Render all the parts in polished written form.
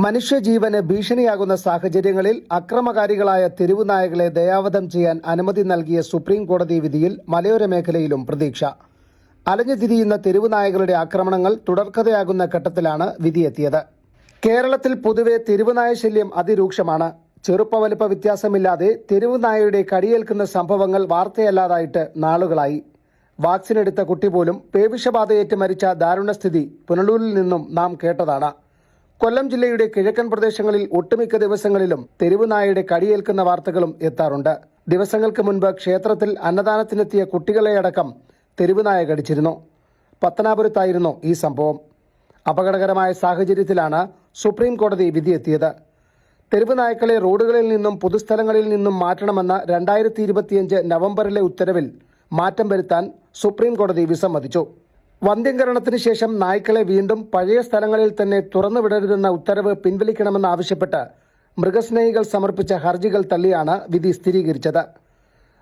മനുഷ്യജീവന് ഭീഷണിയാകുന്ന സാഹചര്യങ്ങളിൽ അക്രമകാരികളായ തെരുവു നായകളെ ദയാവധം ചെയ്യാൻ അനുമതി നൽകിയ സുപ്രീം കോടതി വിധിയിൽ മലയോര മേഖലയിലും പ്രതീക്ഷ. അലഞ്ഞുതിരിയുന്ന തെരുവു നായകളുടെ ആക്രമണങ്ങൾ തുടർക്കഥയാകുന്ന ഘട്ടത്തിലാണ് വിധിയെത്തിയത്. കേരളത്തിൽ പൊതുവെ തെരുവുനായ ശല്യം അതിരൂക്ഷമാണ്. ചെറുപ്പവലുപ്പ വ്യത്യാസമില്ലാതെ തെരുവുനായയുടെ കടിയേൽക്കുന്ന സംഭവങ്ങൾ വാർത്തയല്ലാതായിട്ട് നാളുകളായി. വാക്സിനെടുത്ത കുട്ടി പോലും പേവിഷബാധയേറ്റ് മരിച്ച ദാരുണസ്ഥിതി പുനലൂരിൽ നിന്നും നാം കേട്ടതാണ്. കൊല്ലം ജില്ലയുടെ കിഴക്കൻ പ്രദേശങ്ങളിൽ ഒട്ടുമിക്ക ദിവസങ്ങളിലും തെരുവുനായയുടെ കടിയേൽക്കുന്ന വാർത്തകളും എത്താറുണ്ട്. ദിവസങ്ങൾക്ക് മുൻപ് ക്ഷേത്രത്തിൽ അന്നദാനത്തിനെത്തിയ കുട്ടികളെയടക്കം തെരുവുനായ കടിച്ചിരുന്നു. പത്തനാപുരത്തായിരുന്നു ഈ സംഭവം. അപകടകരമായ സാഹചര്യത്തിലാണ് സുപ്രീം കോടതി വിധിയെത്തിയത്. തെരുവുനായ്ക്കളെ റോഡുകളിൽ നിന്നും പൊതുസ്ഥലങ്ങളിൽ നിന്നും മാറ്റണമെന്ന 2025 നവംബറിലെ ഉത്തരവിൽ മാറ്റം വരുത്താൻ സുപ്രീം കോടതി വിസമ്മതിച്ചു. വന്ധ്യംകരണത്തിന് ശേഷം നായ്ക്കളെ വീണ്ടും പഴയ സ്ഥലങ്ങളിൽ തന്നെ തുറന്നുവിടരുതെന്ന ഉത്തരവ് പിൻവലിക്കണമെന്നാവശ്യപ്പെട്ട് മൃഗസ്നേഹികൾ സമർപ്പിച്ച ഹർജികൾ തള്ളിയാണ് വിധി സ്ഥിരീകരിച്ചത്.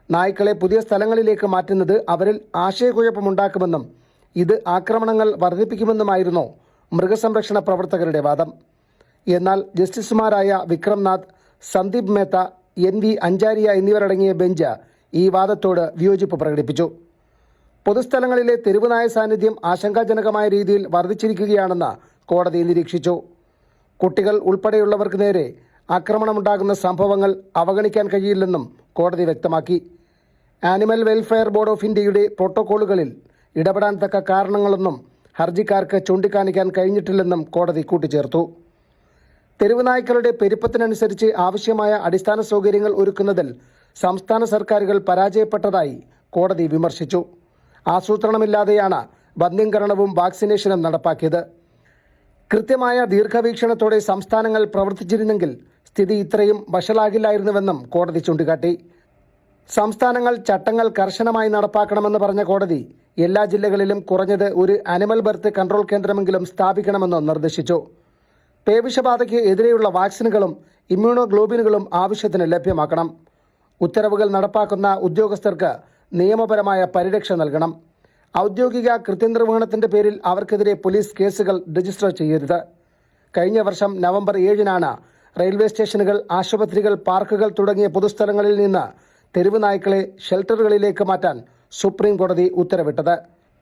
നായ്ക്കളെ പുതിയ സ്ഥലങ്ങളിലേക്ക് മാറ്റുന്നത് അവരിൽ ആശയക്കുഴപ്പമുണ്ടാക്കുമെന്നും ഇത് ആക്രമണങ്ങൾ വർദ്ധിപ്പിക്കുമെന്നുമായിരുന്നു മൃഗസംരക്ഷണ പ്രവർത്തകരുടെ വാദം. എന്നാൽ ജസ്റ്റിസുമാരായ വിക്രംനാഥ്, സന്ദീപ് മേത്ത, NV അഞ്ചാരിയ എന്നിവരടങ്ങിയ ബെഞ്ച് ഈ വാദത്തോട് വിയോജിപ്പ് പ്രകടിപ്പിച്ചു. പൊതുസ്ഥലങ്ങളിലെ തെരുവുനായ സാന്നിധ്യം ആശങ്കാജനകമായ രീതിയിൽ വർദ്ധിച്ചിരിക്കുകയാണെന്ന് കോടതി നിരീക്ഷിച്ചു. കുട്ടികൾ ഉൾപ്പെടെയുള്ളവർക്ക് നേരെ ആക്രമണമുണ്ടാകുന്ന സംഭവങ്ങൾ അവഗണിക്കാൻ കഴിയില്ലെന്നും കോടതി വ്യക്തമാക്കി. ആനിമൽ വെൽഫെയർ ബോർഡ് ഓഫ് ഇന്ത്യയുടെ പ്രോട്ടോക്കോളുകളിൽ ഇടപെടാൻ തക്ക കാരണങ്ങളൊന്നും ഹർജിക്കാർക്ക് ചൂണ്ടിക്കാണിക്കാൻ കഴിഞ്ഞിട്ടില്ലെന്നും കോടതി കൂട്ടിച്ചേർത്തു. തെരുവുനായ്ക്കളുടെ പെരുപ്പത്തിനനുസരിച്ച് ആവശ്യമായ അടിസ്ഥാന സൗകര്യങ്ങൾ ഒരുക്കുന്നതിൽ സംസ്ഥാന സർക്കാരുകൾ പരാജയപ്പെട്ടതായി കോടതി വിമർശിച്ചു. ആസൂത്രണമില്ലാതെയാണ് വന്ധ്യംകരണവും വാക്സിനേഷനും നടപ്പാക്കിയത്. കൃത്യമായ ദീർഘവീക്ഷണത്തോടെ സംസ്ഥാനങ്ങൾ പ്രവർത്തിച്ചിരുന്നെങ്കിൽ സ്ഥിതി ഇത്രയും വഷളാകില്ലായിരുന്നുവെന്നും കോടതി ചൂണ്ടിക്കാട്ടി. സംസ്ഥാനങ്ങൾ ചട്ടങ്ങൾ കർശനമായി നടപ്പാക്കണമെന്ന് പറഞ്ഞ കോടതി എല്ലാ ജില്ലകളിലും കുറഞ്ഞത് ഒരു അനിമൽ ബർത്ത് കൺട്രോൾ കേന്ദ്രമെങ്കിലും സ്ഥാപിക്കണമെന്ന് നിർദ്ദേശിച്ചു. പേവിഷബാധയ്ക്ക് എതിരെയുള്ള വാക്സിനുകളും ഇമ്മ്യൂണോഗ്ലോബിനുകളും ആവശ്യത്തിന് ലഭ്യമാക്കണം. ഉത്തരവുകൾ നടപ്പാക്കുന്ന ഉദ്യോഗസ്ഥർക്ക് നിയമപരമായ പരിരക്ഷ നൽകണം. ഔദ്യോഗിക കൃത്യനിർവഹണത്തിന്റെ പേരിൽ അവർക്കെതിരെ പോലീസ് കേസുകൾ രജിസ്റ്റർ ചെയ്യരുത്. കഴിഞ്ഞ വർഷം നവംബർ 7-നാണ് റെയിൽവേ സ്റ്റേഷനുകൾ, ആശുപത്രികൾ, പാർക്കുകൾ തുടങ്ങിയ പൊതുസ്ഥലങ്ങളിൽ നിന്ന് തെരുവുനായ്ക്കളെ ഷെൽട്ടറുകളിലേക്ക് മാറ്റാൻ സുപ്രീം കോടതി ഉത്തരവിട്ടത്.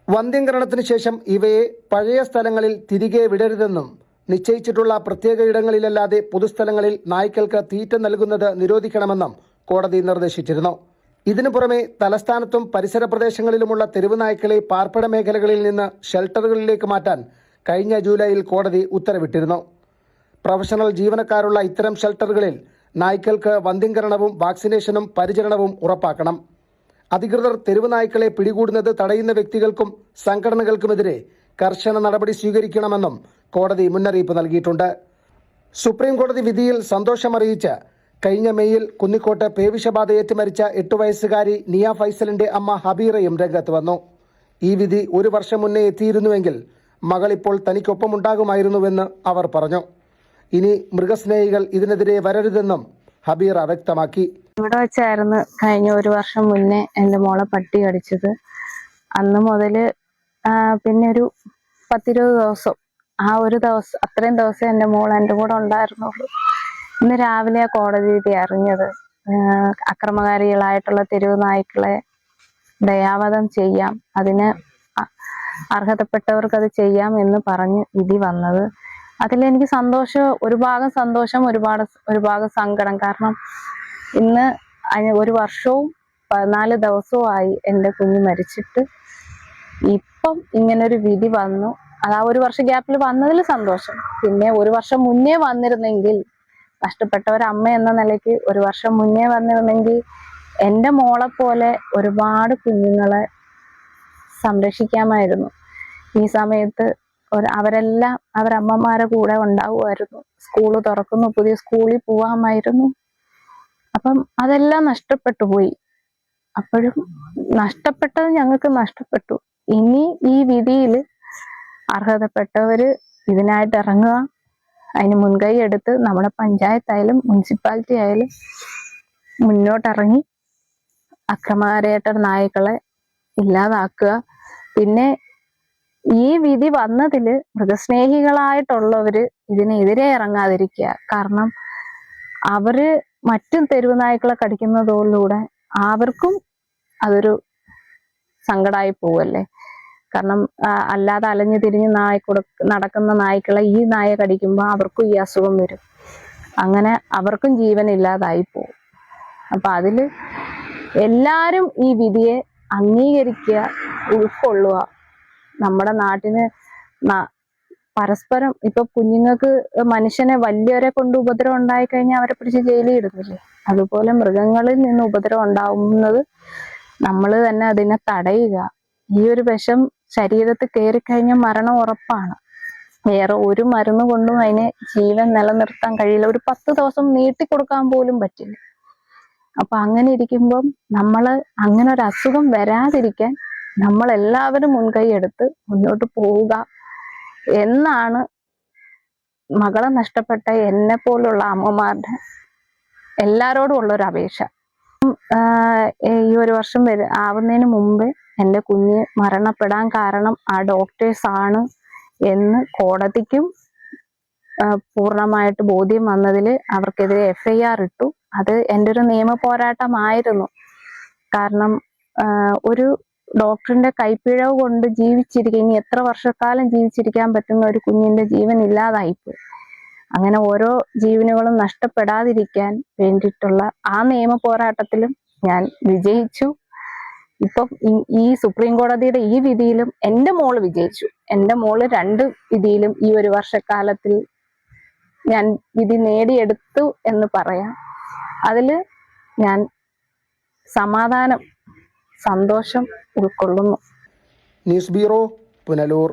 വന്ധ്യംകരണത്തിന് ശേഷം ഇവയെ പഴയ സ്ഥലങ്ങളിൽ തിരികെ വിടരുതെന്നും നിശ്ചയിച്ചിട്ടുള്ള പ്രത്യേക ഇടങ്ങളിലല്ലാതെ പൊതുസ്ഥലങ്ങളിൽ നായ്ക്കൾക്ക് തീറ്റ നൽകുന്നത് നിരോധിക്കണമെന്നും കോടതി നിർദ്ദേശിച്ചിരുന്നു. ഇതിനു പുറമെ തലസ്ഥാനത്തും പരിസര പ്രദേശങ്ങളിലുമുള്ള തെരുവുനായ്ക്കളെ പാർപ്പിട മേഖലകളിൽ നിന്ന് ഷെൽട്ടറുകളിലേക്ക് മാറ്റാൻ കഴിഞ്ഞ ജൂലൈയിൽ കോടതി ഉത്തരവിട്ടിരുന്നു. പ്രൊഫഷണൽ ജീവനക്കാരുള്ള ഇത്തരം ഷെൽട്ടറുകളിൽ നായ്ക്കൾക്ക് വന്ധ്യംകരണവും വാക്സിനേഷനും പരിചരണവും ഉറപ്പാക്കണം. അധികൃതർ തെരുവുനായ്ക്കളെ പിടികൂടുന്നത് തടയുന്ന വ്യക്തികൾക്കും സംഘടനകൾക്കുമെതിരെ കർശന നടപടി സ്വീകരിക്കണമെന്നും കോടതി മുന്നറിയിപ്പ് നൽകിയിട്ടുണ്ട്. സുപ്രീം കോടതി വിധിയിൽ സന്തോഷമറിയിച്ച് കഴിഞ്ഞ മെയ്യിൽ കുന്നിക്കോട്ട് പേവിഷബാധയേറ്റ് മരിച്ച 8 വയസ്സുകാരി നിയ ഫൈസലിന്റെ അമ്മ ഹബീറയും രംഗത്ത് വന്നു. ഈ വിധി 1 വർഷം മുന്നേ എത്തിയിരുന്നുവെങ്കിൽ മകൾ ഇപ്പോൾ തനിക്കൊപ്പമുണ്ടാകുമായിരുന്നുവെന്ന് അവർ പറഞ്ഞു. ഇനി മൃഗസ്നേഹികൾ ഇതിനെതിരെ വരരുതെന്നും ഹബീറ വ്യക്തമാക്കി. ഇവിടെ വെച്ചായിരുന്നു കഴിഞ്ഞ 1 വർഷം മുന്നേ എൻ്റെ മോളെ പട്ടി കടിച്ചത്. അന്ന് മുതൽ പിന്നെ ഒരു 10-20 ദിവസം, അത്രയും ദിവസം എൻ്റെ മോൾ എൻ്റെ കൂടെ ഉണ്ടായിരുന്നുള്ളൂ. ഇന്ന് രാവിലെ കോടതി വിധി അറിഞ്ഞത്. അക്രമകാരികളായിട്ടുള്ള തെരുവ് നായ്ക്കളെ ദയാവധം ചെയ്യാം, അതിന് അർഹതപ്പെട്ടവർക്ക് അത് ചെയ്യാം എന്ന് പറഞ്ഞ് വിധി വന്നത്. അതിലെനിക്ക് സന്തോഷം, ഒരു ഭാഗം സന്തോഷം, ഒരു ഭാഗം സങ്കടം. കാരണം ഇന്ന് 1 വർഷവും 14 ദിവസവും ആയി എൻ്റെ കുഞ്ഞ് മരിച്ചിട്ട്. ഇപ്പം ഇങ്ങനൊരു വിധി വന്നു. അത് ആ 1 വർഷം ഗ്യാപ്പിൽ വന്നതിൽ സന്തോഷം. പിന്നെ 1 വർഷം മുന്നേ വന്നിരുന്നെങ്കിൽ, കഷ്ടപ്പെട്ട ഒരമ്മ എന്ന നിലയ്ക്ക് 1 വർഷം മുന്നേ വന്നിരുന്നെങ്കിൽ എൻ്റെ മോളെ പോലെ ഒരുപാട് കുഞ്ഞുങ്ങളെ സംരക്ഷിക്കാമായിരുന്നു. ഈ സമയത്ത് അവരെല്ലാം അവരമ്മമാരെ കൂടെ ഉണ്ടാവുമായിരുന്നു. സ്കൂള് തുറക്കുന്നു, പുതിയ സ്കൂളിൽ പോവാമായിരുന്നു. അപ്പം അതെല്ലാം നഷ്ടപ്പെട്ടു പോയി. അപ്പോഴും നഷ്ടപ്പെട്ടത് ഞങ്ങൾക്ക് നഷ്ടപ്പെട്ടു. ഇനി ഈ വിധിയിൽ അർഹതപ്പെട്ടവര് ഇതിനായിട്ട് ഇറങ്ങുക, അതിന് മുൻകൈ എടുത്ത് നമ്മുടെ പഞ്ചായത്തായാലും മുനിസിപ്പാലിറ്റി ആയാലും മുന്നോട്ടിറങ്ങി അക്രമകാരിയായിട്ട് നായ്ക്കളെ ഇല്ലാതാക്കുക. പിന്നെ ഈ വിധി വന്നതില് മൃഗസ്നേഹികളായിട്ടുള്ളവര് ഇതിനെതിരെ ഇറങ്ങാതിരിക്കുക. കാരണം അവര് മറ്റു തെരുവ് നായ്ക്കളെ കടിക്കുന്നതോടുകൂടെ അവർക്കും അതൊരു സങ്കടമായി പോവല്ലേ. കാരണം അല്ലാതെ അലഞ്ഞു തിരിഞ്ഞ് നടക്കുന്ന നായ്ക്കളെ ഈ നായ കടിക്കുമ്പോൾ അവർക്കും ഈ അസുഖം വരും. അങ്ങനെ അവർക്കും ജീവൻ ഇല്ലാതായി പോകും. അപ്പൊ അതില് എല്ലാരും ഈ വിധിയെ അംഗീകരിക്കുക, ഉൾക്കൊള്ളുക. നമ്മുടെ നാട്ടിന് പരസ്പരം ഇപ്പൊ കുഞ്ഞുങ്ങൾക്ക് മനുഷ്യനെ വലിയവരെ കൊണ്ട് ഉപദ്രവം ഉണ്ടായി കഴിഞ്ഞാൽ അവരെ പിടിച്ച് ജയിലിൽ ഇടുന്നില്ലേ, അതുപോലെ മൃഗങ്ങളിൽ നിന്ന് ഉപദ്രവം ഉണ്ടാവുന്നത് നമ്മൾ തന്നെ അതിനെ തടയുക. ഈ ഒരു വിഷം ശരീരത്തിൽ കയറിക്കഴിഞ്ഞാൽ മരണം ഉറപ്പാണ്. വേറെ ഒരു മരുന്ന് കൊണ്ടും അതിന് ജീവൻ നിലനിർത്താൻ കഴിയില്ല. ഒരു 10 ദിവസം നീട്ടിക്കൊടുക്കാൻ പോലും പറ്റില്ല. അപ്പൊ അങ്ങനെ ഇരിക്കുമ്പം നമ്മള് അങ്ങനെ ഒരു അസുഖം വരാതിരിക്കാൻ നമ്മൾ എല്ലാവരും മുൻകൈ എടുത്ത് മുന്നോട്ട് പോവുക എന്നാണ് മകളെ നഷ്ടപ്പെട്ട എന്നെ പോലുള്ള അമ്മമാരുടെ എല്ലാരോടും ഉള്ളൊരു അപേക്ഷ. ഈ ഒരു വർഷം ആവുന്നതിന് മുമ്പ് എൻ്റെ കുഞ്ഞ് മരണപ്പെടാൻ കാരണം ആ ഡോക്ടേഴ്സ് ആണ് എന്ന് കോടതിക്കും പൂർണ്ണമായിട്ട് ബോധ്യം വന്നതിൽ അവർക്കെതിരെ FIR ഇട്ടു. അത് എൻ്റെ ഒരു നിയമ പോരാട്ടമായിരുന്നു. കാരണം ഒരു ഡോക്ടറിന്റെ കൈപ്പിഴവ് കൊണ്ട് ഇനി എത്ര വർഷക്കാലം ജീവിച്ചിരിക്കാൻ പറ്റുന്ന ഒരു കുഞ്ഞിന്റെ ജീവൻ ഇല്ലാതായിപ്പോയി. അങ്ങനെ ഓരോ ജീവനുകളും നഷ്ടപ്പെടാതിരിക്കാൻ വേണ്ടിയിട്ടുള്ള ആ നിയമ പോരാട്ടത്തിലും ഞാൻ വിജയിച്ചു. ഇപ്പം ഈ സുപ്രീം കോടതിയുടെ ഈ വിധിയിലും എൻ്റെ മോള് വിജയിച്ചു. എൻ്റെ മോള് 2 വിധിയിലും ഈ ഒരു വർഷക്കാലത്തിൽ ഞാൻ വിധി നേടിയെടുത്തു എന്ന് പറയാം. അതില് ഞാൻ സമാധാനം, സന്തോഷം ഉൾക്കൊള്ളുന്നു. News bureau, Punalur.